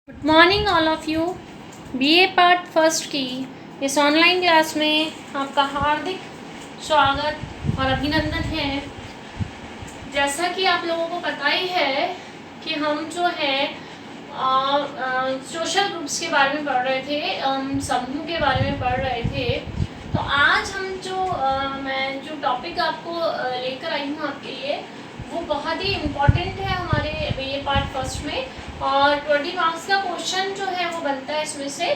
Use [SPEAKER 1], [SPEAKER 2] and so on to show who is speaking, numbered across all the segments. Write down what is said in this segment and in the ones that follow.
[SPEAKER 1] Good morning all of you. BA part first की इस online class में आपका हार्दिक स्वागत और अभिनंदन है। जैसा कि आप लोगों को पता ही है कि हम जो है सोशल ग्रुप्स के बारे में पढ़ रहे थे, समूह के बारे में पढ़ रहे थे। तो आज हम मैं जो टॉपिक आपको लेकर आई हूँ आपके लिए, वो बहुत ही इम्पॉर्टेंट है हमारे बीए पार्ट फर्स्ट में। और 20 मार्क्स का क्वेश्चन जो है वो बनता है इसमें से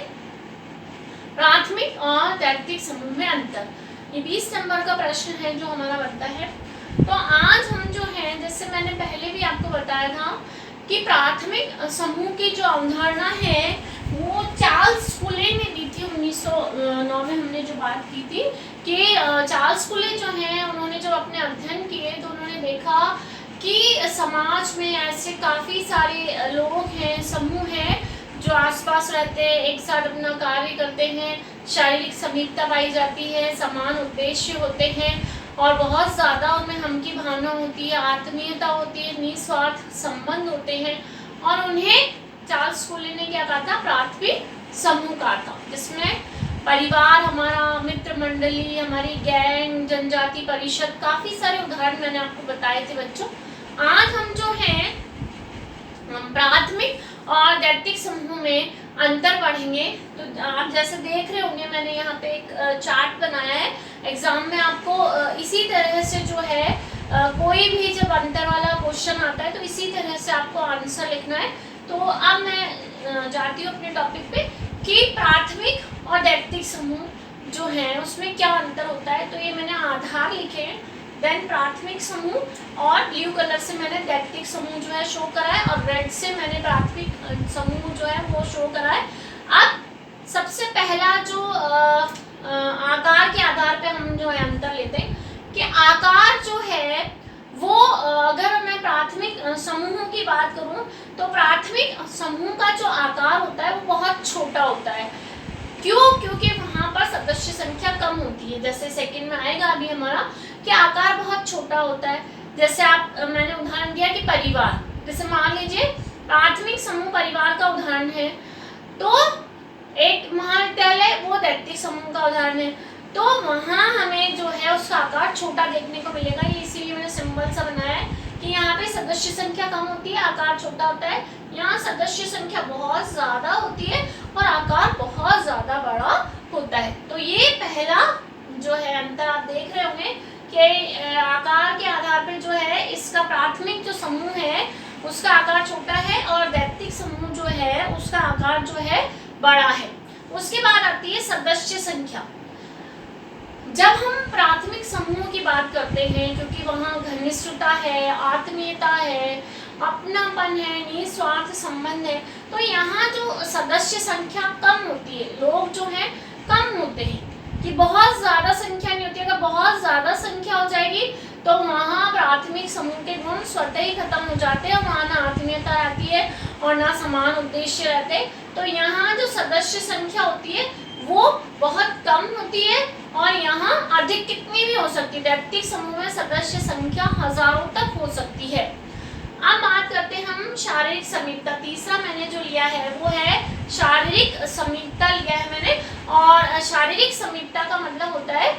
[SPEAKER 1] प्राथमिक और दैत्विक समूह में अंतर। ये 20 नंबर का प्रश्न है जो हमारा बनता है। तो आज हम जो है, जैसे मैंने पहले भी आपको बताया था कि प्राथमिक समूह की जो अवधारणा है वो चार्ल्स फुले ने दी थी। 1909 में हमने जो बात की थी कि चार्ल्स फुले जो हैं, उन्होंने जब अपने अध्ययन किए तो उन्होंने देखा कि समाज में ऐसे काफ़ी सारे लोग हैं, समूह हैं जो आसपास रहते हैं, एक साथ अपना कार्य करते हैं, शारीरिक समीपता पाई जाती है, समान उद्देश्य होते हैं और बहुत ज़्यादा उनमें हम की भावना होती है, आत्मीयता होती है, निस्वार्थ संबंध होते हैं। और उन्हें चार्ल्स फुले ने क्या कहा था? प्राथमिक समूह कहा था, जिसमें परिवार, हमारा मित्र मंडली, हमारी गैंग, जनजाति परिषद, काफ़ी सारे उदाहरण मैंने आपको बताए थे बच्चों। आज हम जो हैं प्राथमिक और दैत्विक समूह में अंतर पढ़ेंगे। तो आप जैसे देख रहे होंगे, मैंने यहाँ पे एक चार्ट बनाया है। एग्जाम में आपको इसी तरह से जो है कोई भी जब अंतर वाला क्वेश्चन आता है तो इसी तरह से आपको आंसर लिखना है। तो अब मैं जाती हूँ अपने टॉपिक पे कि प्राथमिक और दैत्विक समूह जो है उसमें क्या अंतर होता है। तो ये मैंने आधार लिखे हैं, देन प्राथमिक समूह, और ब्लू कलर से मैंने दैत्विक समूह जो है शो करा है, और रेड से मैंने प्राथमिक समूह जो है वो शो करा है। अब सबसे पहला जो आकार के आधार पे हम जो है अंतर लेते हैं कि आकार जो है वो अगर मैं प्राथमिक समूह की बात करूं तो प्राथमिक समूह का जो आकार होता है वो बहुत छोटा होता है। क्यों? क्योंकि वहाँ पर सदस्य संख्या कम होती है। जैसे सेकंड में आएगा अभी हमारा कि आकार बहुत छोटा होता है। जैसे मैंने उदाहरण दिया कि परिवार, जैसे मान लीजिए प्राथमिक समूह परिवार का उदाहरण है, तो एक महाविद्यालय वो दैत्विक समूह का उदाहरण है। तो वहाँ हमें जो है उसका आकार छोटा देखने को मिलेगा। ये इसीलिए मैंने सिंबल सा बनाया है कि यहाँ पे सदस्य संख्या कम होती है, आकार छोटा होता है। यहाँ सदस्य संख्या बहुत ज़्यादा होती है और आकार बहुत ज़्यादा बड़ा होता है। तो ये पहला जो है अंतर आप देख रहे होंगे कि आकार के आधार पर जो है इसका प्राथमिक जो समूह है उसका आकार छोटा है और दैत्विक समूह जो है उसका आकार जो है बड़ा है। उसके बाद आती है सदस्य संख्या। जब हम प्राथमिक समूह की बात करते हैं, क्योंकि वहाँ घनिष्ठता है, आत्मीयता है, अपनापन है, निस्वार्थ संबंध है, तो यहाँ जो सदस्य संख्या कम होती है, लोग जो हैं कम होते हैं, कि बहुत ज़्यादा संख्या नहीं होती। अगर बहुत ज़्यादा संख्या हो जाएगी तो वहाँ प्राथमिक समूह के गुण स्वतः ही खत्म हो जाते हैं, वहाँ ना आत्मीयता आती है और ना समान उद्देश्य रहते। तो यहाँ जो सदस्य संख्या होती है वो बहुत कम होती है और यहाँ अधिक कितनी भी हो सकती है। दैत्विक समूह में सदस्य संख्या हजारों तक हो सकती है। अब बात करते हैं हम शारीरिक समीपता। तीसरा मैंने जो लिया है वो है शारीरिक समीपता लिया है मैंने। और शारीरिक समीपता का मतलब होता है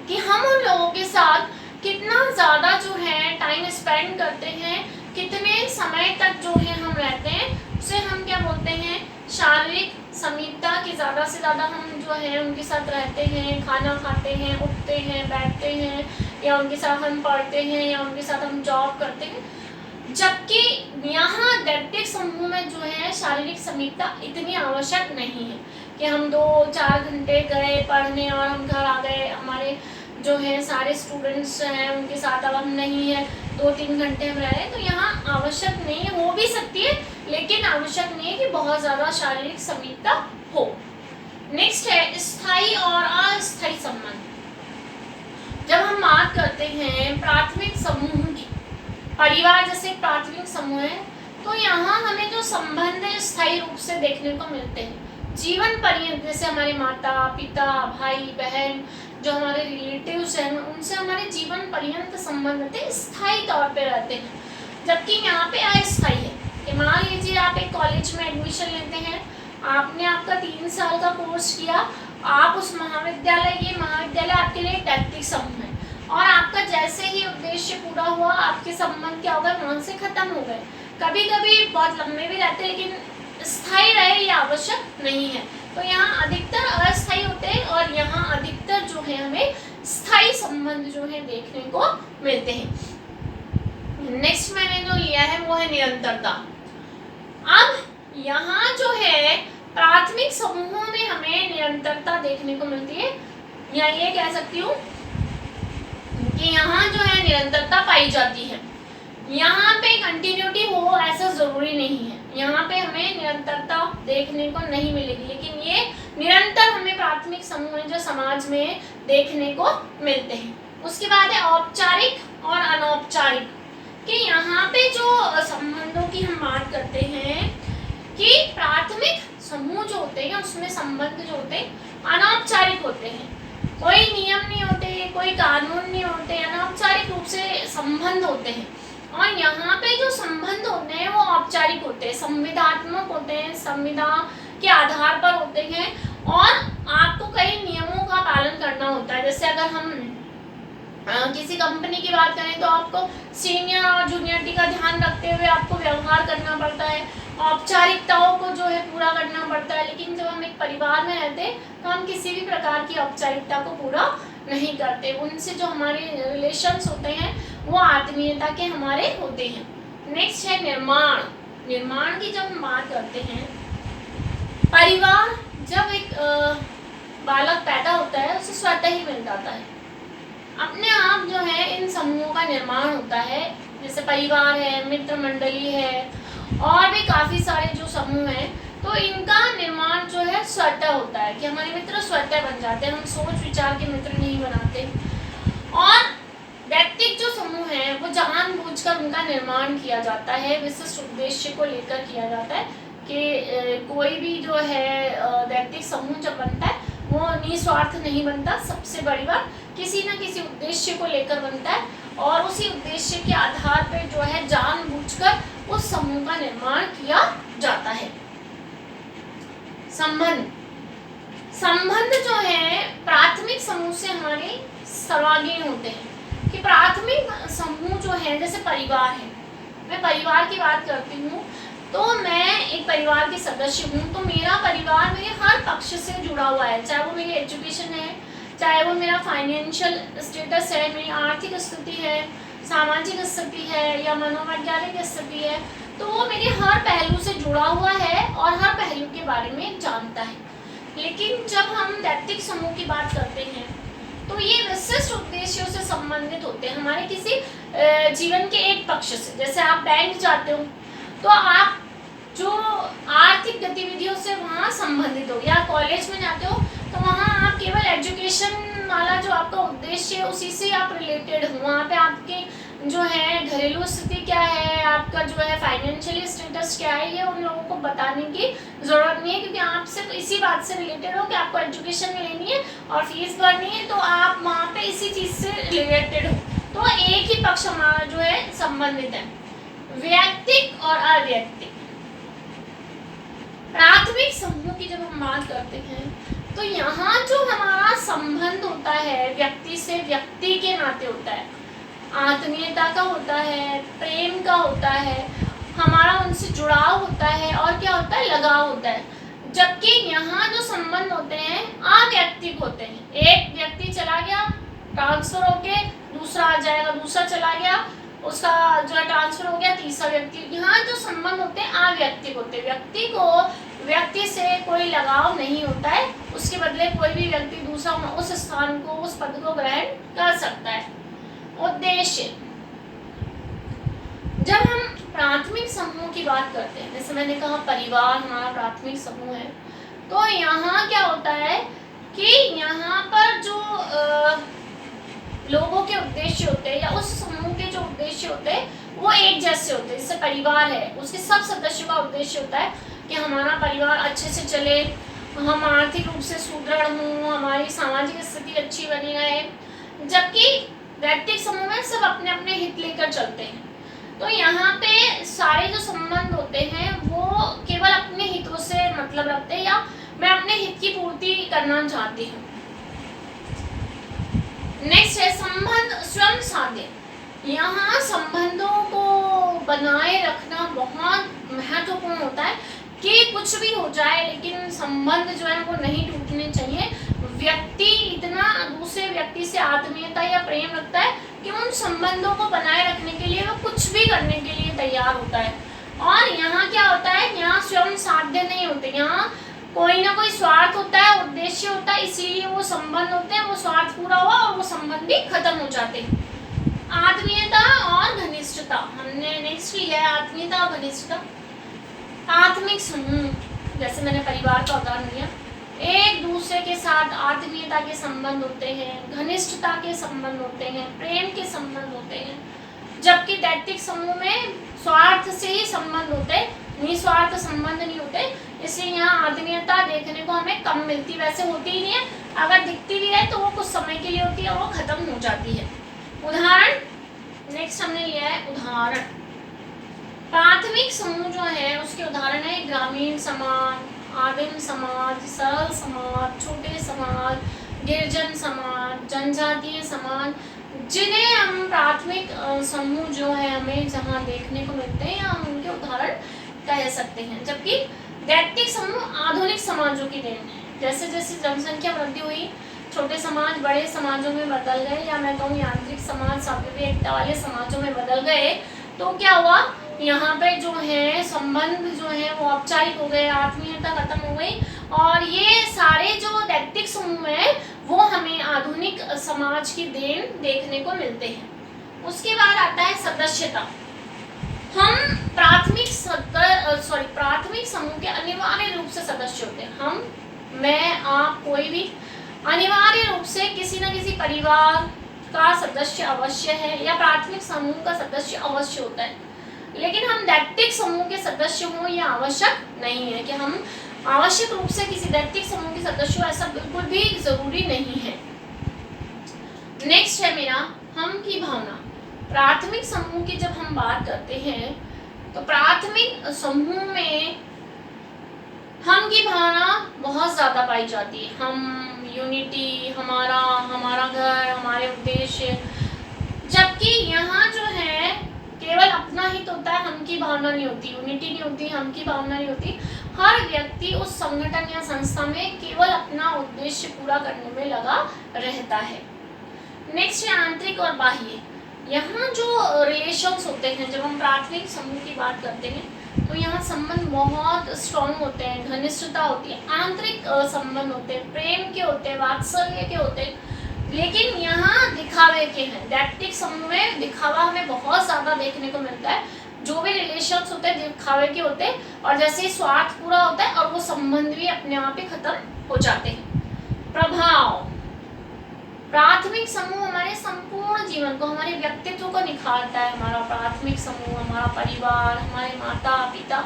[SPEAKER 1] कि हम उन लोगों के साथ कितना ज़्यादा जो है टाइम स्पेंड करते हैं, कितने समय तक जो है हम रहते हैं, उसे हम क्या बोलते हैं? शारीरिक समीपता। की ज़्यादा से ज़्यादा हम जो है उनके साथ रहते हैं, खाना खाते हैं, उठते हैं, बैठते हैं, या उनके साथ हम पढ़ते हैं, या उनके साथ हम जॉब करते हैं। जबकि यहाँ दैत्विक समूह में जो है शारीरिक समीपता इतनी आवश्यक नहीं है कि हम 2-4 घंटे गए पढ़ने और हम घर आ गए। हमारे जो है सारे स्टूडेंट्स हैं उनके साथ अब हम नहीं है, 2-3 घंटे हम रह रहे हैं, तो यहाँ आवश्यक नहीं है। हो भी सकती है लेकिन आवश्यक नहीं है कि बहुत ज़्यादा शारीरिक समीपता हो। नेक्स्ट है स्थायी और अस्थायी संबंध। जब हम बात करते हैं प्राथमिक समूह की, परिवार जैसे प्राथमिक समूह है, तो यहाँ हमें जो संबंध है स्थायी रूप से देखने को मिलते हैं, जीवन पर्यंत। जैसे हमारे माता पिता, भाई बहन, जो हमारे रिलेटिव्स हैं, उनसे हमारे जीवन पर्यंत संबंध रहते हैं, स्थायी तौर पे रहते हैं। जबकि यहाँ पे अस्थायी है कि मान लीजिए आप एक कॉलेज में पोस्ट किया, आप उस महाविद्यालय, ये महाविद्यालय आपके लिए टैक्टिक समूह है, और आपका जैसे ही उद्देश्य पूरा हुआ आपके संबंध क्या हो गए, वहाँ से खत्म हो गए। कभी कभी बहुत लंबे भी रहते लेकिन स्थायी रहे ये आवश्यक नहीं है। तो यहाँ अधिकतर अस्थायी होते हैं और यहाँ अधिकतर जो है हमें स्थायी संबंध जो है देखने को मिलते हैं। नेक्स्ट मैंने जो लिया है वो है निरंतरता। अब यहाँ जो है प्राथमिक समूहों में हमें निरंतरता देखने को मिलती है, या ये कह सकती हूँ कि यहाँ जो है निरंतरता पाई जाती है। यहाँ पे कंटिन्यूटी हो ऐसा जरूरी नहीं है, यहाँ पे हमें निरंतरता देखने को नहीं मिलेगी, लेकिन ये निरंतर हमें प्राथमिक समूह जो समाज में देखने को मिलते हैं। उसके बाद है औपचारिक और अनौपचारिक, कि यहाँ पे जो संबंधों की हम बात करते हैं कि प्राथमिक समूह जो होते हैं उसमें संबंध जो होते हैं अनौपचारिक होते हैं, कोई नियम नहीं होते, कोई कानून नहीं होते, अनौपचारिक रूप से संबंध होते हैं। और यहाँ पे जो संबंध होते हैं वो औपचारिक होते हैं, संविदात्मक होते हैं, संविदा के आधार पर होते हैं, और आपको कई नियमों का पालन करना होता है। जैसे अगर हम किसी कंपनी की बात करें तो आपको सीनियर और जूनियरिटी का ध्यान रखते हुए आपको व्यवहार करना पड़ता है, औपचारिकताओं को जो है पूरा करना पड़ता है। लेकिन जब हम एक परिवार में रहते हैं तो हम किसी भी प्रकार की औपचारिकता को पूरा नहीं करते, उनसे जो हमारे रिलेशंस होते हैं वो आत्मीयता के हमारे होते हैं। नेक्स्ट है निर्माण। निर्माण की जब हम बात करते हैं, परिवार जब एक बालक पैदा होता है उसे स्वतः ही मिल जाता है, अपने आप जो है इन समूहों का निर्माण होता है। जैसे परिवार है, मित्र मंडली है, और भी काफ़ी सारे जो समूह हैं, तो इनका निर्माण जो है स्वतः होता है कि हमारे मित्र स्वतः बन जाते हैं, हम सोच विचार के मित्र नहीं बनाते। और व्यक्तिगत जो समूह है वो जानबूझकर उनका निर्माण किया जाता है, विशिष्ट उद्देश्य को लेकर किया जाता है कि कोई भी जो है व्यक्तिगत समूह जब बनता है वो निस्वार्थ नहीं बनता, सबसे बड़ी बात किसी न किसी उद्देश्य को लेकर बनता है, और उसी उद्देश्य के आधार पर जो है जानबूझकर उस समूह का निर्माण किया जाता है। संबंध। संबंध जो है प्राथमिक समूह से हमारे सर्वांगीण होते हैं, कि प्राथमिक समूह जो है जैसे परिवार है, मैं परिवार की बात करती हूँ तो मैं एक परिवार के सदस्य हूँ, तो मेरा परिवार मेरे हर पक्ष से जुड़ा हुआ है, चाहे वो मेरी एजुकेशन है, चाहे वो मेरा फाइनेंशियल स्टेटस है, मेरी आर्थिक स्थिति है, सामाजिक स्थिति है, या मनोवैज्ञानिक स्थिति है, तो वो मेरे हर पहलू से जुड़ा हुआ है और हर पहलू के बारे में जानता है। लेकिन जब हम व्यक्तिगत समूह की बात करते हैं तो ये विशिष्ट उद्देश्यों से संबंधित होते हैं, हमारे किसी जीवन के एक पक्ष से। जैसे आप बैंक जाते हो तो आप जो आर्थिक गतिविधियों से वहाँ संबंधित हो, या कॉलेज में जाते हो तो वहाँ आप केवल एजुकेशन वाला जो आपका उद्देश्य है उसी से आप रिलेटेड हो, वहाँ पे आपके जो है घरेलू स्थिति क्या है, आपका जो है फाइनेंशियली स्टेटस क्या है, ये उन लोगों को बताने की ज़रूरत नहीं है, क्योंकि आप सिर्फ इसी बात से रिलेटेड हो कि आपको एजुकेशन लेनी है और फीस भरनी है, तो आप वहाँ पे इसी चीज़ से रिलेटेड हो। तो एक ही पक्ष हमारा जो है संबंधित है। व्यक्तिक और अव्यक्तिक। प्राथमिक समूह की जब हम बात करते हैं तो यहाँ जो हमारा संबंध होता है व्यक्ति से व्यक्ति के नाते होता है, आत्मीयता का होता है, प्रेम का होता है, हमारा उनसे जुड़ाव होता है, और क्या होता है, लगाव होता है। जबकि यहाँ जो संबंध होते हैं अव्यक्तिक होते हैं, एक व्यक्ति चला गया ट्रांसफर होके दूसरा आ जाएगा, दूसरा चला गया उसका जो है ट्रांसफर हो गया तीसरा व्यक्ति। यहाँ जो संबंध होते हैं अव्यक्तिक होते हैं, व्यक्ति को व्यक्ति से कोई लगाव नहीं होता है, उसके बदले कोई भी व्यक्ति दूसरा उस स्थान को, उस पद को ग्रहण कर सकता है। उद्देश्य। जब हम प्राथमिक समूह की बात करते हैं, जैसे मैंने कहा परिवार हमारा प्राथमिक समूह है, तो यहाँ क्या होता है कि यहाँ पर जो लोगों के उद्देश्य होते हैं या उस समूह के जो उद्देश्य होते हैं वो एक जैसे होते हैं। जैसे परिवार है, उसके सब सदस्यों का उद्देश्य होता है कि हमारा परिवार अच्छे से चले, हम आर्थिक रूप से सुदृढ़ हों, हमारी सामाजिक स्थिति अच्छी बनी रहे। जबकि व्यक्तिगत समूह में सब अपने अपने हित लेकर चलते हैं, तो यहाँ पे सारे जो संबंध होते हैं वो केवल अपने हितों से मतलब रखते हैं, या मैं अपने हित की पूर्ति करना चाहती हूँ। नेक्स्ट है संबंध स्वयं साध्य। यहाँ संबंधों को बनाए रखना बहुत महत्वपूर्ण होता है कि कुछ भी हो जाए लेकिन संबंध जो है वो नहीं टूटने चाहिए। व्यक्ति इतना दूसरे व्यक्ति से आत्मीयता या प्रेम रखता है कि उन संबंधों को बनाए रखने के लिए वो कुछ भी करने के लिए तैयार होता है। और यहाँ क्या होता है, यहाँ स्वयं साध्य नहीं होते, यहाँ कोई ना कोई स्वार्थ होता है, उद्देश्य होता है, इसीलिए वो संबंध होते हैं, वो स्वार्थ पूरा हुआ और वो संबंध भी खत्म हो जाते हैं। आत्मीयता और घनिष्ठता हमने नेक्स्ट लिया है, आत्मीयता और घनिष्ठता। आत्मिक समूह, जैसे मैंने परिवार का उदाहरण दिया, एक दूसरे के साथ आत्मीयता के संबंध होते हैं, घनिष्ठता के संबंध होते हैं, प्रेम के संबंध होते हैं। जबकि दैत्विक समूह में स्वार्थ से ही संबंध होते हैं, निस्वार्थ संबंध नहीं होते। इसलिए यहाँ आत्मीयता देखने को हमें कम मिलती, वैसे होती ही नहीं है, अगर दिखती भी है तो वो कुछ समय के लिए होती है और वो खत्म हो जाती है। उदाहरण नेक्स्ट हमने लिया है उदाहरण। प्राथमिक समूह जो है उसके उदाहरण है ग्रामीण समाज, आदिम समाज, सरल समाज, छोटे समाज, गिरजन समाज, जनजातीय समाज, जिन्हें हम प्राथमिक समूह जो है हमें जहाँ देखने को मिलते हैं या हम उनके उदाहरण कह सकते हैं। जबकि दैत्विक समूह आधुनिक समाजों की देन है। जैसे जैसे जनसंख्या वृद्धि हुई, छोटे समाज बड़े समाजों में बदल गए, या मैं कहूँ यांत्रिक समाज सापेक्ष एकता वाले समाजों में बदल गए, तो क्या हुआ, यहाँ पे जो है संबंध जो है वो औपचारिक हो गए, आत्मीयता खत्म हो गई। और ये सारे जो दैत्विक समूह है वो हमें आधुनिक समाज की देन देखने को मिलते हैं। उसके बाद आता है सदस्यता। हम प्राथमिक समूह के अनिवार्य रूप से सदस्य होते हैं। हम, मैं, आप, कोई भी अनिवार्य रूप से किसी न किसी परिवार का सदस्य अवश्य है या प्राथमिक समूह का सदस्य अवश्य होता है। लेकिन हम दैत्विक समूह के सदस्य हों यह आवश्यक नहीं है कि हम आवश्यक रूप से किसी दैत्विक समूह के सदस्य हो, ऐसा बिल्कुल भी जरूरी नहीं है। नेक्स्ट है मेरा हम की भावना। प्राथमिक समूह की जब हम बात करते हैं तो प्राथमिक समूह में हम की भावना बहुत ज़्यादा पाई जाती है। हम, यूनिटी, हमारा घर, हमारे उद्देश्य। जबकि यहाँ जो है केवल अपना ही तो होता है, हम की भावना नहीं होती, यूनिटी नहीं होती, हम की भावना नहीं होती। हर व्यक्ति उस संगठन या संस्था में केवल अपना उद्देश्य पूरा करने में लगा रहता है। नेक्स्ट है आंतरिक और बाह्य। यहाँ जो रिलेशंस होते हैं, जब हम प्राथमिक समूह की बात करते हैं तो यहाँ संबंध बहुत स्ट्रॉन्ग होते हैं, घनिष्ठता होती है, आंतरिक संबंध होते हैं, प्रेम के होते हैं, वात्सल्य के होते हैं। लेकिन यहाँ दिखावे के हैं। दैत्विक समूह में दिखावा हमें बहुत ज़्यादा देखने को मिलता है। जो भी रिलेशंस होते हैं दिखावे के होते हैं, और जैसे ही स्वार्थ पूरा होता है और वो संबंध भी अपने आप ही खत्म हो जाते हैं। प्रभाव। प्राथमिक समूह हमारे संपूर्ण जीवन को, हमारे व्यक्तित्व को निखारता है। हमारा प्राथमिक समूह, हमारा परिवार, हमारे माता पिता,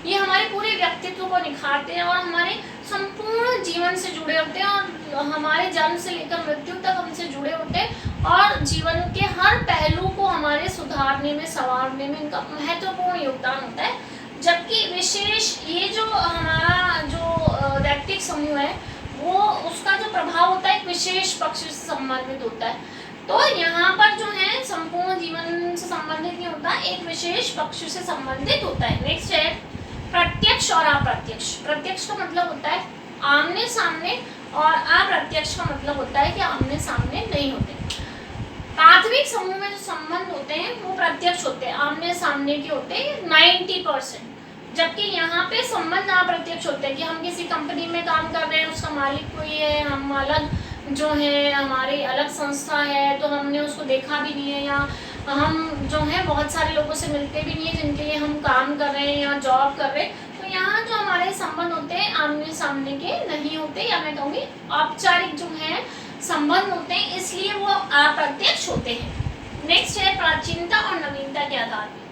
[SPEAKER 1] ये हमारे पूरे व्यक्तित्व को निखारते हैं और हमारे संपूर्ण जीवन से जुड़े होते हैं और हमारे जन्म से लेकर मृत्यु तक हमसे जुड़े होते हैं और जीवन के हर पहलू को हमारे सुधारने में, संवारने में इनका महत्वपूर्ण योगदान होता है। जबकि विशेष ये जो हमारा जो दैत्विक समूह है वो, उसका जो प्रभाव होता है एक विशेष पक्ष से संबंधित होता है। तो यहाँ पर जो है संपूर्ण जीवन से संबंधित नहीं होता, एक विशेष पक्ष से संबंधित होता है। नेक्स्ट है प्रत्यक्ष और अप्रत्यक्ष। प्रत्यक्ष का मतलब होता है आमने सामने और अप्रत्यक्ष का मतलब होता है कि आमने सामने नहीं होते। प्राथमिक समूह में जो संबंध होते हैं वो प्रत्यक्ष होते हैं, आमने सामने के होते हैं 90%। जबकि यहाँ पे संबंध अप्रत्यक्ष होते हैं कि हम किसी कंपनी में काम कर रहे हैं, उसका मालिक कोई है, हम अलग जो है हमारी अलग संस्था है तो हमने उसको देखा भी नहीं है, या हम जो है बहुत सारे लोगों से मिलते भी नहीं है जिनके लिए हम काम कर रहे हैं या जॉब कर रहे हैं। तो यहाँ जो हमारे संबंध होते हैं आमने सामने के नहीं होते, या मैं कहूँगी औपचारिक जो है संबंध होते हैं, इसलिए वो अप्रत्यक्ष होते हैं। नेक्स्ट है प्राचीनता और नवीनता के आधार पर।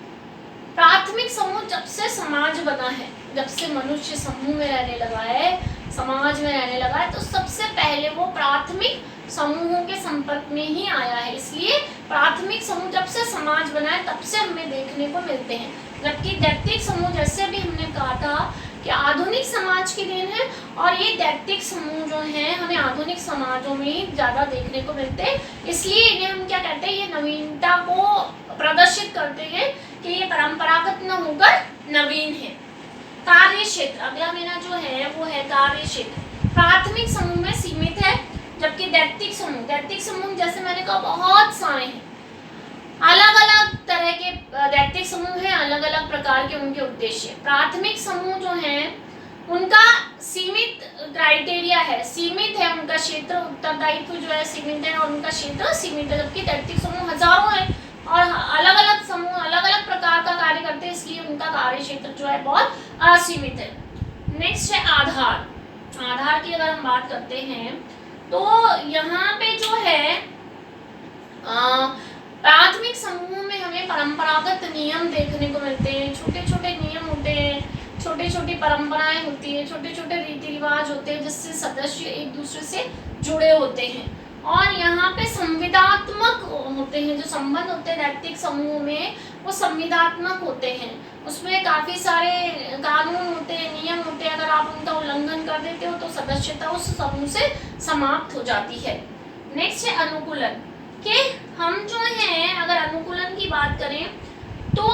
[SPEAKER 1] प्राथमिक समूह जब से समाज बना है, जब से मनुष्य समूह में रहने लगा है, समाज में रहने लगा है, तो सबसे पहले वो प्राथमिक समूहों के संपर्क में ही आया है। इसलिए प्राथमिक समूह जब से समाज बना है तब से हमें देखने को मिलते हैं। जबकि दैत्विक समूह, जैसे भी हमने कहा था कि आधुनिक समाज समाज की देन है, और ये दैत्तिक समूह जो हैं हमें आधुनिक समाजों में ज़्यादा देखने को मिलते हैं। इसलिए इन्हें हम क्या कहते हैं, ये नवीनता को प्रदर्शित करते हैं कि ये परंपरागत न होकर नवीन है। कार्य क्षेत्र, अगला मेरा जो है वो है कार्य क्षेत्र। प्राथमिक समूह में सीमित है, जबकि दैत्तिक समूह जैसे मैंने कहा बहुत सारे हैं, अलग अलग तरह के दैत्तिक समूह हैं, अलग अलग प्रकार के उनके उद्देश्य। प्राथमिक समूह जो हैं उनका सीमित क्राइटेरिया है, सीमित है उनका क्षेत्र, उत्तरदायित्व जो है सीमित है और उनका क्षेत्र सीमित है, जबकि दैत्तिक समूह हजारों है और अलग अलग समूह अलग अलग प्रकार का कार्य करते हैं, इसलिए उनका कार्य क्षेत्र जो है बहुत असीमित है। नेक्स्ट है आधार। आधार की अगर हम बात करते हैं तो यहाँ पे जो है प्राथमिक समूह में हमें परंपरागत नियम देखने को मिलते हैं, छोटे छोटे नियम होते हैं, छोटी छोटी परंपराएं होती है, छोटे छोटे रीति रिवाज होते हैं जिससे सदस्य एक दूसरे से जुड़े होते हैं, और यहाँ पे संविदात्मक होते हैं, जो संबंध होते हैं नैतिक समूह में वो संविदात्मक होते हैं, उसमें काफ़ी सारे कानून होते हैं, नियम होते हैं, अगर आप उनका उल्लंघन कर देते हो तो सदस्यता उस समूह से समाप्त हो जाती है। नेक्स्ट है अनुकूलन, कि हम जो हैं अगर अनुकूलन की बात करें तो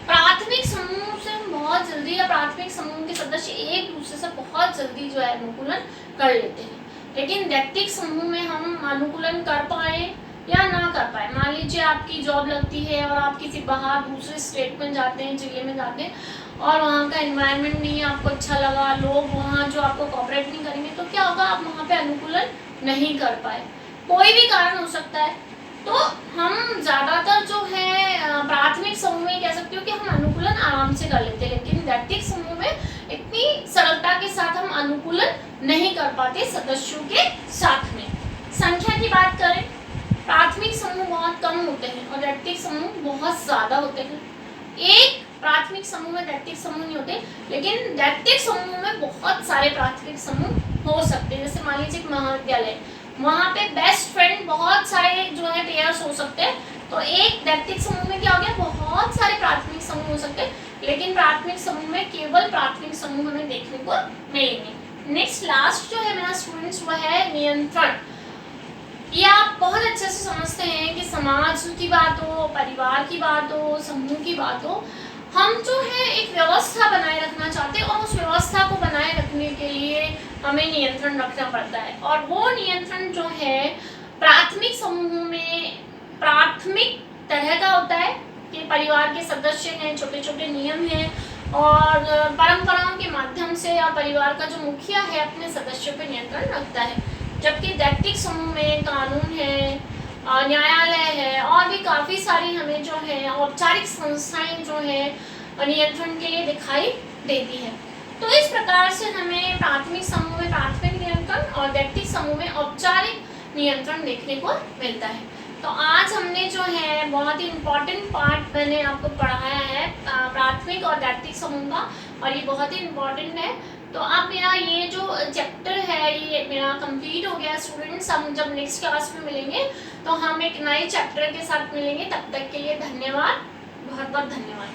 [SPEAKER 1] प्राथमिक समूह से हम बहुत जल्दी, या प्राथमिक समूह के सदस्य एक दूसरे से बहुत जल्दी जो है अनुकूलन कर लेते हैं, लेकिन दैत्तिक समूह में हम अनुकूलन कर पाए या ना कर पाए। मान लीजिए आपकी जॉब लगती है और आप किसी बाहर दूसरे स्टेट में जाते हैं, जिले में जाते हैं, और वहाँ का एनवायरनमेंट नहीं आपको अच्छा लगा, लोग वहाँ जो आपको कोऑपरेट नहीं करेंगे, तो क्या होगा, आप वहाँ पे अनुकूलन नहीं कर पाए, कोई भी कारण हो सकता है। तो हम ज़्यादातर जो है प्राथमिक समूह में कह सकते हो कि हम अनुकूलन आराम से कर लेते हैं, लेकिन दैत्तिक समूह में इतनी सरलता के साथ हम अनुकूलन नहीं कर पाते सदस्यों के साथ में। संख्या की बात करें, प्राथमिक समूह बहुत कम होते हैं और दैत्तिक समूह बहुत ज़्यादा होते हैं। एक प्राथमिक समूह में दैत्तिक समूह नहीं होते, लेकिन दैत्तिक समूह में बहुत सारे प्राथमिक समूह हो सकते हैं। जैसे मान लीजिए एक महाविद्यालय, वहाँ पे बेस्ट फ्रेंड बहुत सारे जो है पेयर्स हो सकते हैं, तो एक दैत्तिक समूह में क्या हो गया, बहुत सारे प्राथमिक समूह हो सकते हैं, लेकिन प्राथमिक समूह में केवल प्राथमिक समूह हमें देखने को मिलेंगे। नेक्स्ट लास्ट जो है मेरा स्टूडेंट्स वो है नियंत्रण। ये आप बहुत अच्छे से समझते हैं कि समाज की बात हो, परिवार की बात हो, समूह की बात हो, हम जो है एक व्यवस्था बनाए रखना चाहते हैं, और उस व्यवस्था को बनाए रखने के लिए हमें नियंत्रण रखना पड़ता है, और वो नियंत्रण जो है प्राथमिक समूह में प्राथमिक तरह का होता है कि परिवार के सदस्य हैं, छोटे छोटे नियम हैं, और परंपराओं के माध्यम से या परिवार का जो मुखिया है अपने सदस्यों पर नियंत्रण रखता है, जबकि दैत्तिक समूह में कानून है, न्यायालय है, और भी काफ़ी सारी हमें जो है औपचारिक संस्थाएं जो है नियंत्रण के लिए दिखाई देती है। तो इस प्रकार से हमें प्राथमिक समूह में प्राथमिक नियंत्रण और दैत्तिक समूह में औपचारिक नियंत्रण देखने को मिलता है। तो आज हमने जो है बहुत ही इम्पोर्टेंट पार्ट मैंने आपको पढ़ाया है प्राथमिक और दैत्तिक समूह का, और ये बहुत ही इम्पोर्टेंट है। तो अब मेरा ये जो चैप्टर है ये मेरा कंप्लीट हो गया स्टूडेंट्स। हम जब नेक्स्ट क्लास में मिलेंगे तो हम एक नए चैप्टर के साथ मिलेंगे। तब तक के लिए धन्यवाद, बहुत बहुत धन्यवाद।